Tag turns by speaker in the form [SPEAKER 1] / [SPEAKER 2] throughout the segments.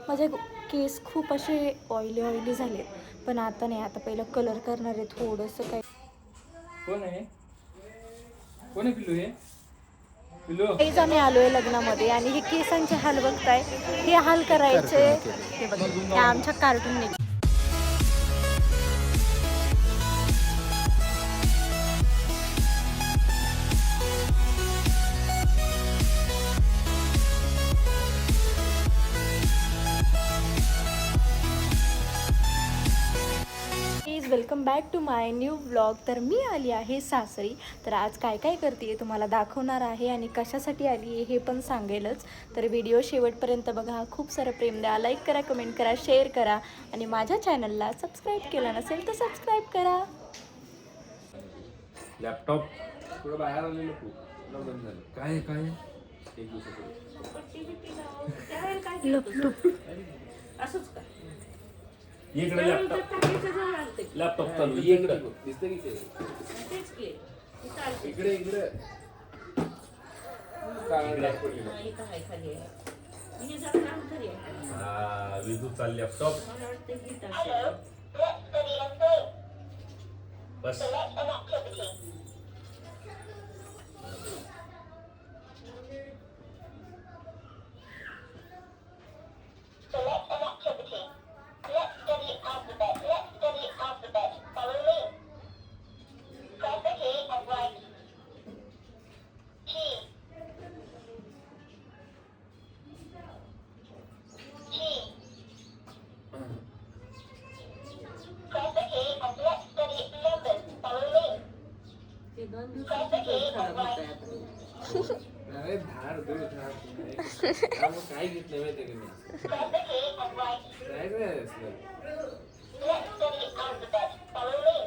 [SPEAKER 1] माझे केस खूप असे ऑइली झाले, पण आता नाही. आता पहिलं कलर करणार आहे थोडंसं काही.
[SPEAKER 2] कोण आहे पिल्लू हे? पिल्लू
[SPEAKER 1] काहीच आम्ही आलोय लग्नामध्ये आणि हे केसांचे हाल बघताय. हे हाल करायचे हे बघा, हे आमच्या कार्टूनने. Welcome back to my new vlog. तर मी आली आहे सासरी. तर आज काय काय करते तुम्हाला दाखवणार आहे आणि कशासाठी आली आहे हे पण सांगेलच. तर व्हिडिओ शेवटपर्यंत बघा. खूप सारं प्रेम द्या, लाईक करा, कमेंट करा, शेअर करा आणि माझ्या चॅनलला सबस्क्राईब केलं नसेल तर सबस्क्राईब करा.
[SPEAKER 2] लॅपटॉप थोडं बाहेर आलेलं बंद झालं. काय काय एक
[SPEAKER 1] असंच का
[SPEAKER 2] इकडे लॅपटॉप चालू इकडे दिसतं की इकडे इकडे विद्युत चालली लॅपटॉप बस. काय घेतलं माहिती का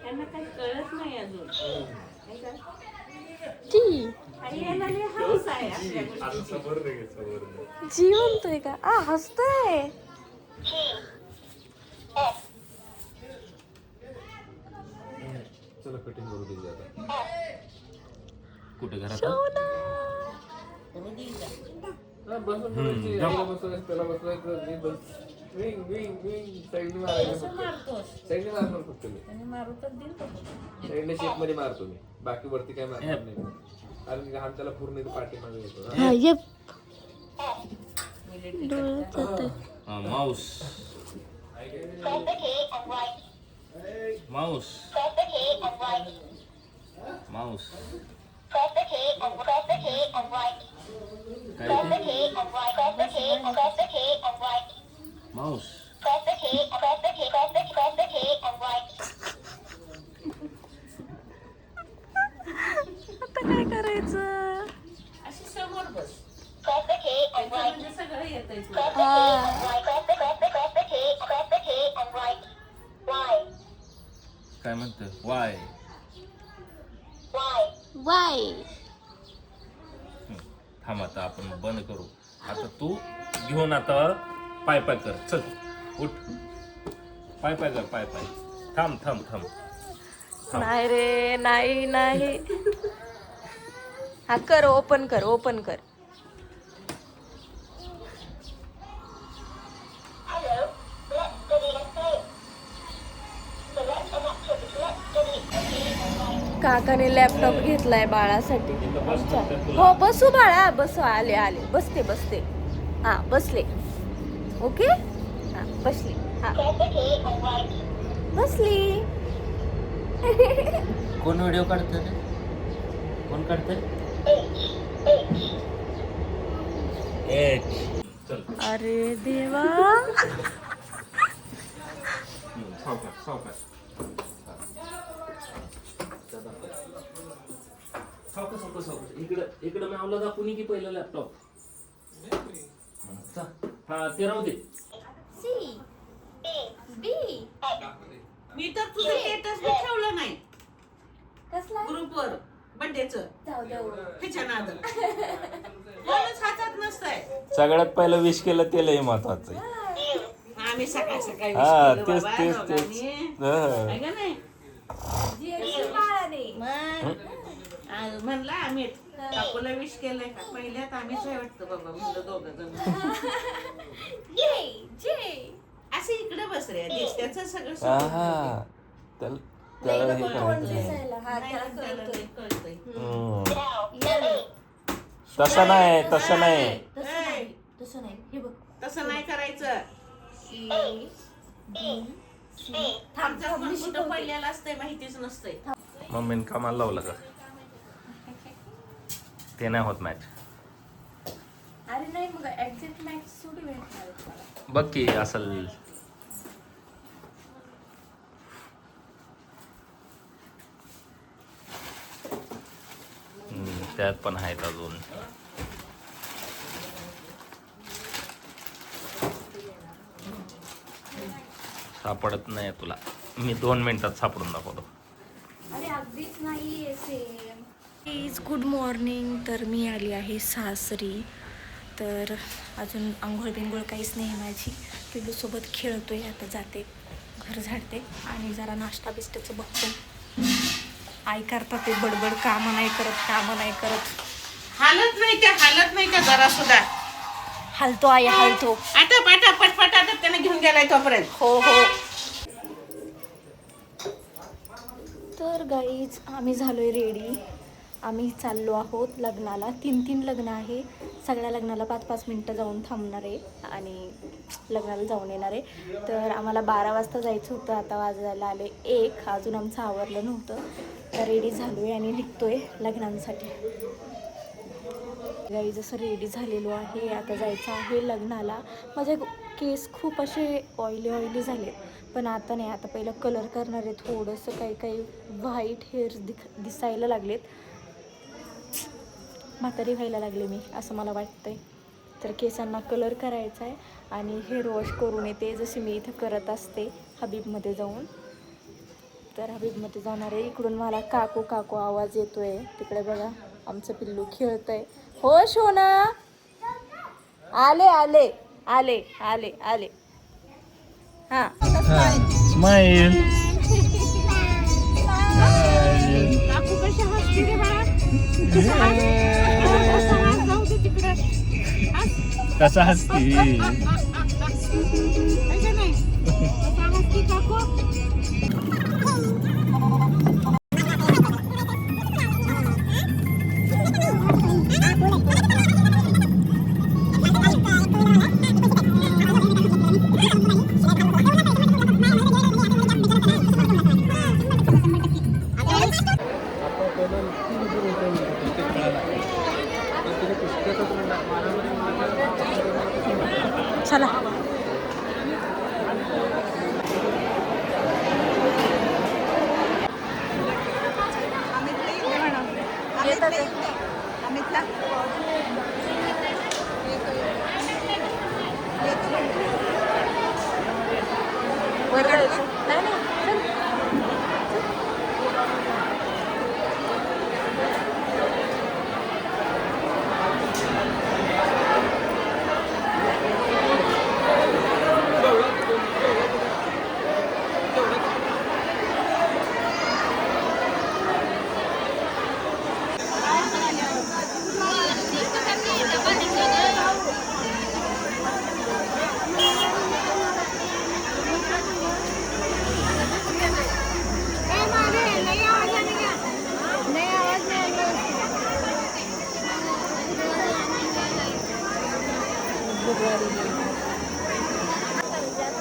[SPEAKER 3] त्यांना काही कळत नाही अजून.
[SPEAKER 1] जी म्हणतोय का हसतोय.
[SPEAKER 2] चला कटिंग करू दे आता. कुठे घरात त्याला बसवायचं साईडने शेप मध्ये मारतो मी. बाकी वरती काय मारणार नाही कारण घाम त्याला पूर्ण पाठीमागे येतो. माऊस माऊस माऊस माऊस
[SPEAKER 1] आता काय करायचं.
[SPEAKER 3] अशी समोर बस. सगळं येतंय.
[SPEAKER 2] काय म्हणतं वाय
[SPEAKER 1] वाय.
[SPEAKER 2] थांब आता आपण बंद करू. आता तू घेऊन आता पाय पाय कर. चल उठ पाय पाय कर. पाय पाय थांब थांब थांब.
[SPEAKER 1] नाही रे नाही नाही. हा कर ओपन कर ओपन कर. काकाने लॅपटॉप घेतलाय बाळासाठी. हो बसू बाळा बसू. आले आले बसते बसते. हा बसले. ओके हा बसली. हा बसली.
[SPEAKER 2] कोण व्हिडिओ काढतं रे? कोण काढतंय?
[SPEAKER 1] अरे देवा.
[SPEAKER 2] सावकाश सावकाश सावकाश सावकाश सावकाश. इकडं मावला दाखवून की पहिलं लॅपटॉप. हा ते राहू दे.
[SPEAKER 3] मी तर तुझं स्टेटस बी ठेवलं नाही
[SPEAKER 1] कसला
[SPEAKER 3] ग्रुपवर बर्थडेचं. ह्याच्या नादात कोणच हातात नसतंय.
[SPEAKER 2] सगळ्यात पहिलं विश केलं ते लय महत्वाचं आहे.
[SPEAKER 3] आम्ही सकाळ सकाळी
[SPEAKER 2] हा
[SPEAKER 3] wish केलं
[SPEAKER 2] तेच
[SPEAKER 3] बाबा
[SPEAKER 2] तेच
[SPEAKER 3] दोघांनी.
[SPEAKER 2] तेच.
[SPEAKER 3] आहे का नाही? मग म्हणलं आम्ही काकूला विश केलंय का पहिल्यात आम्हीच आहे वाटतं बाबा म्हणलं दोघं जण. त्याचं सगळं
[SPEAKER 2] हा त्याला त्याला हे
[SPEAKER 1] तोंड
[SPEAKER 2] करायचं.
[SPEAKER 1] दिसायला, हा,
[SPEAKER 3] नाही,
[SPEAKER 1] त्याला
[SPEAKER 3] त्याला
[SPEAKER 1] कळतंय.
[SPEAKER 3] नाही कळतंय.
[SPEAKER 2] तसं नाही तसं नाही
[SPEAKER 1] तसं नाही हे बघ.
[SPEAKER 3] तसं नाही करायचं.
[SPEAKER 1] A, B, C. थांब
[SPEAKER 3] आमचं
[SPEAKER 1] थांब, मी
[SPEAKER 3] कुठं
[SPEAKER 1] शिकवते.
[SPEAKER 3] पडलेलं असतंय माहितीच नसतंय.
[SPEAKER 2] मम्मीने कामाला लावलं का ते नाही होत मॅच.
[SPEAKER 1] अरे नाही मग एक्झॅक्ट मॅच थोडी भेटणार आहे तुम्हाला.
[SPEAKER 2] बघ की असल त्यात पण आहेत अजून. सापडत नाही तुला, मी 2 मिनिटात सापडून दाखवतो.
[SPEAKER 1] अरे अगदीच नाही आहे सेम. Please good morning. तर मी आली आहे सासरी. तर अजून आंघोळ बिंघोळ काहीच नाही माझी. पिल्लूसोबत खेळतोय. आता जाते, घर झाडते आणि जरा नाश्ता बिस्ट्याचं बघतो. आई करतात ते बडबड, कामं नाही करत.
[SPEAKER 3] हालत नाही त्या जरा सुद्धा.
[SPEAKER 1] हलतो आई हलतो.
[SPEAKER 3] आता पाटा पटपट आता त्याने घेऊन गेलाय तोपर्यंत.
[SPEAKER 1] हो. तर गाईज आम्ही झालोय रेडी. आम्ही चाललो आहोत लग्नाला. 3 लग्न आहे. सगळ्या लग्नाला 5 मिनटं जाऊन थांबणार आहे आणि लग्नाला जाऊन येणार आहे. तर आम्हाला 12 वाजता जायचं होतं. आता वाजायला आले 1. अजून आमचं आवरलं नव्हतं. तर रेडी झालो आहे आणि निघतोय लग्नांसाठी. गाई जसं रेडी झालेलो आहे. आता जायचं आहे लग्नाला. माझे केस खूप असे ऑइली झाले, पण आता नाही. आता पहिलं कलर करणार आहे. थोडंसं काही व्हाईट हेअर्स दिसायला लागलेत. म्हातारी व्हायला लागले मी, असं मला वाटतंय. तर केसांना कलर करायचा आहे आणि हेअर वॉश करून येते, जशी मी इथं करत असते हबीबमध्ये जाऊन. तर हबीबमध्ये जाणार आहे. इकडून मला काकू आवाज येतोय. तिकडे बघा आमचं पिल्लू खेळतंय. हो शोना, आले. हां
[SPEAKER 2] स्माईल.
[SPEAKER 3] काकू कशी हसते रे बाळा. जाऊ दे तिकडे.
[SPEAKER 2] कसा हसती
[SPEAKER 3] आहे का नाही? कसा हसते काकू.
[SPEAKER 1] चला. येतात ते. वर जायचं? नाही, चल.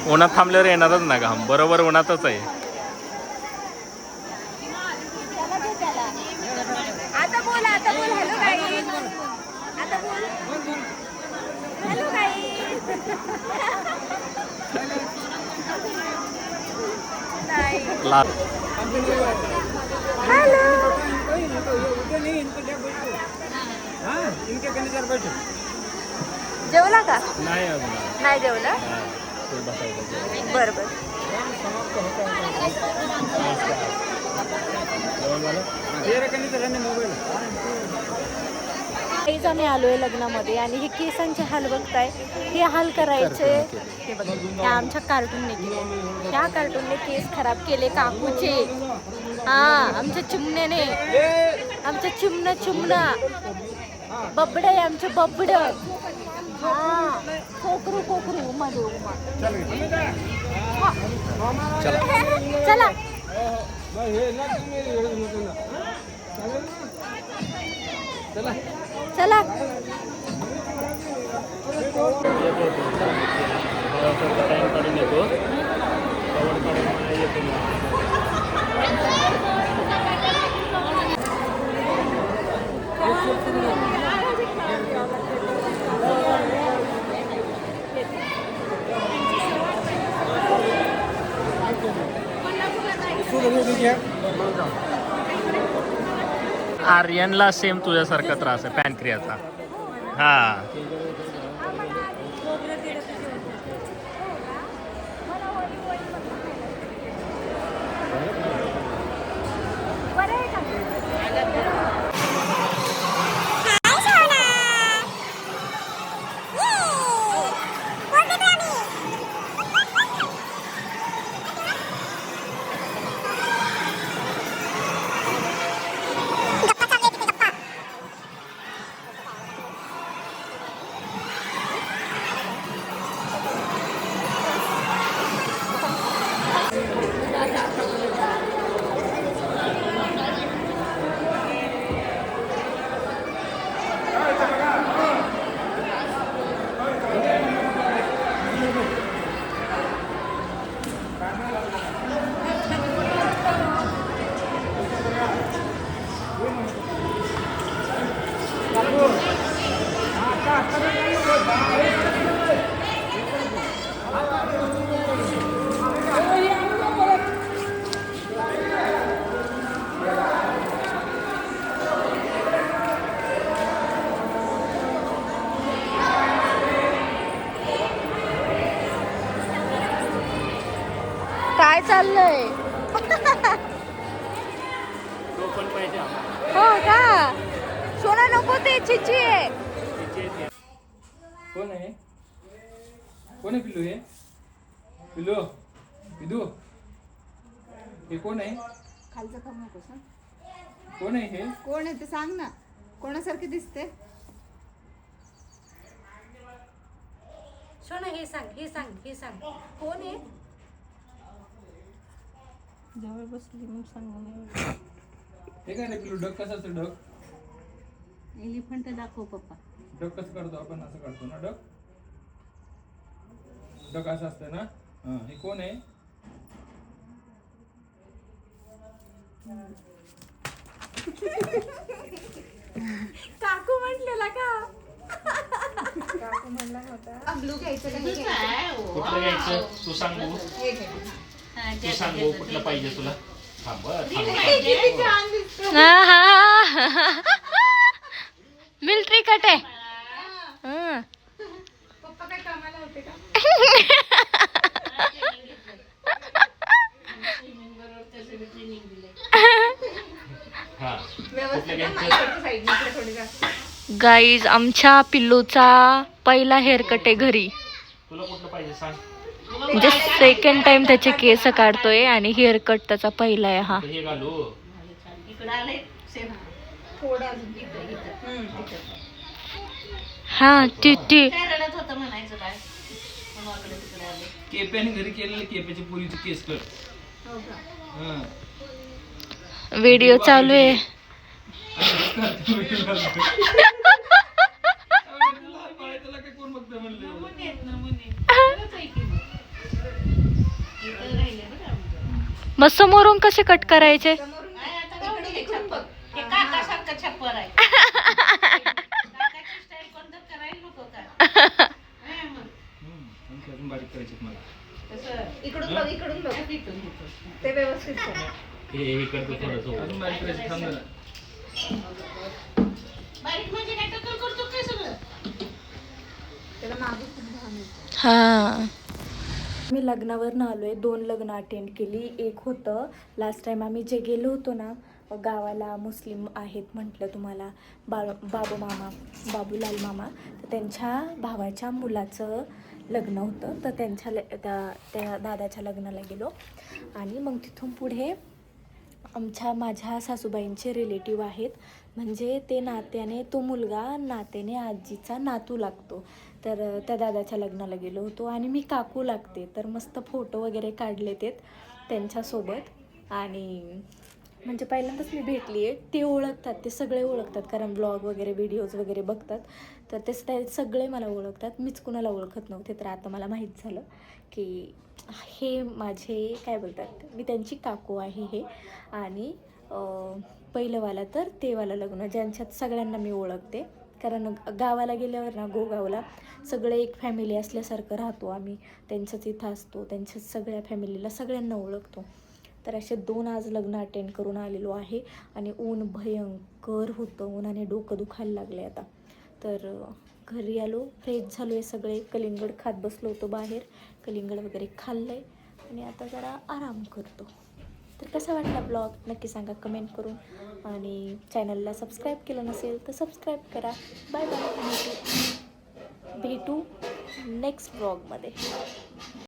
[SPEAKER 2] उन्हात थांबल्यावर येणारच ना का, बरोबर उन्हातच आहे.
[SPEAKER 1] आता बोल हॅलो गाईज. आता बोल हॅलो गाईज.
[SPEAKER 2] लाल
[SPEAKER 1] हॅलो. जेवला का?
[SPEAKER 2] नाही अजून.
[SPEAKER 1] नाही जेवला. बरं. काहीच आम्ही आलोय लग्नामध्ये आणि हे केसांचे हाल बघताय. हे हाल करायचे. हे बघा, ह्या आमच्या कार्टूनने केले. ह्या कार्टूनने केस खराब केले काकूचे. हा, आमच्या चिमण्याने, आमच्या चिमणा बबड आहे आमचे बबड. हा कोकरू कोकरू मध्ये उमा. चला चला
[SPEAKER 2] आर्यनला सेम तुझ्यासारखा त्रास आहे पॅनक्रियाचा. हा
[SPEAKER 1] काय चाललंय? हो का? सोना नको ते चिची आहे.
[SPEAKER 4] कोण आहे? कोण आहे पिल्लू? हे पिल्लू पिल्लू हे कोण आहे?
[SPEAKER 5] खालचं खाऊ नकोस ना.
[SPEAKER 4] कोण आहे हे?
[SPEAKER 5] कोण आहे ते सांग ना. कोणासारखे दिसते?
[SPEAKER 1] सोना हे सांग हे सांग हे सांग कोण आहे? जवळ बसली मग सांग.
[SPEAKER 4] हे काय रे पिल्लू? डग कसं असतं? डग
[SPEAKER 5] एलिफंट दाखव पप्पा.
[SPEAKER 4] डग कसं करतो आपण? असं करतो ना डग. डग असं असतं ना. हा हे कोण आहे?
[SPEAKER 1] काकू म्हटलेला का?
[SPEAKER 5] ब्लू घ्यायचं का हे
[SPEAKER 2] कुठलं घ्यायचं तू सांग बघू. तू सांग बघू कुठलं पाहिजे तुला. थांब
[SPEAKER 1] मिलिटरी कट आहे.
[SPEAKER 5] पप्पा काय कामाला होते का?
[SPEAKER 2] हा कुठलं घ्यायचं?
[SPEAKER 1] गाईज आमच्या पिल्लूचा पहिला हेअरकट आहे घरी.
[SPEAKER 2] तुला कुठलं पाहिजे सांग.
[SPEAKER 1] म्हणजे सेकंड टाइम त्याचे केस काढतोय आणि हेअरकट त्याचा पहिला आहे हा.
[SPEAKER 2] हे घालू.
[SPEAKER 5] थोडं अजून इथं.
[SPEAKER 1] हा टी
[SPEAKER 4] केप्याने घरी केलेले केप्याच्या पोरीचे केस कर.
[SPEAKER 5] हो का?
[SPEAKER 4] हा.
[SPEAKER 1] व्हिडिओ चालू आहे.
[SPEAKER 4] त्याला काय कोण बघतं म्हणलं?
[SPEAKER 1] मग समोरून कसे कट करायचे?
[SPEAKER 4] अजून बारीक करायचे मला.
[SPEAKER 5] इकडून बघ इकडून बघ. ते व्यवस्थित कर.
[SPEAKER 2] हे करतो थोडंसं.
[SPEAKER 4] अजून बारीक करायचे. थांब जरा.
[SPEAKER 5] त्याला मागे खूप घाम येतो.
[SPEAKER 1] हा मी लग्नावर आलोय. 2 लग्न अटेंड केली. एक होतं लास्ट टाइम आम्ही जे गेलो होतो ना गावाला, मुस्लिम आहेत म्हटलं तुम्हाला, बाबूलाल मामा, तर त्यांच्या भावाच्या मुलाचं लग्न होतं. तर त्या दादाच्या लग्नाला गेलो आणि मग तिथून पुढे माझ्या सासूबाईंचे रिलेटिव्ह आहेत म्हणजे ते नात्याने तो मुलगा नात्याने आजीचा नातू लागतो. तर त्या दादाच्या लग्नाला गेलो होतो आणि मी काकू लागते. तर मस्त फोटो वगैरे काढले ते त्यांच्यासोबत. आणि म्हणजे पहिल्यांदाच मी भेटली आहे. ते ओळखतात, ते सगळे ओळखतात कारण ब्लॉग वगैरे व्हिडिओज वगैरे बघतात. तर ते सगळे मला ओळखतात. मीच कुणाला ओळखत नव्हते. तर आता मला माहीत झालं की हे माझे काय बोलतात, मी त्यांची काकू आहे हे. आणि पहिलंवाला तर तेवाला लग्न ज्यांच्यात सगळ्यांना मी ओळखते. कारण गावाला गेल्यावर ना, गोगावला सगळे एक फॅमिली असल्यासारखं राहतो आम्ही. त्यांच्याच इथं असतो, त्यांच्याच सगळ्या फॅमिलीला सगळ्यांना ओळखतो. तर असे 2 आज लग्न अटेंड करून आलेलो आहे. आणि ऊन भयंकर होतं, उन्हाने डोकं दुखायला लागले आता. तर घरी आलो, फ्रेश झालो आहे सगळे. कलिंगड खात बसलो होतो बाहेर, कलिंगड वगैरे खाल्लं आहे आणि आता जरा आराम करतो. तर कसा वाटला ब्लॉग नक्की सांगा कमेंट करून. आणि चॅनलला सबस्क्राईब केलं नसेल तर सबस्क्राईब करा. बाय बाय, भेटू नेक्स्ट ब्लॉगमध्ये.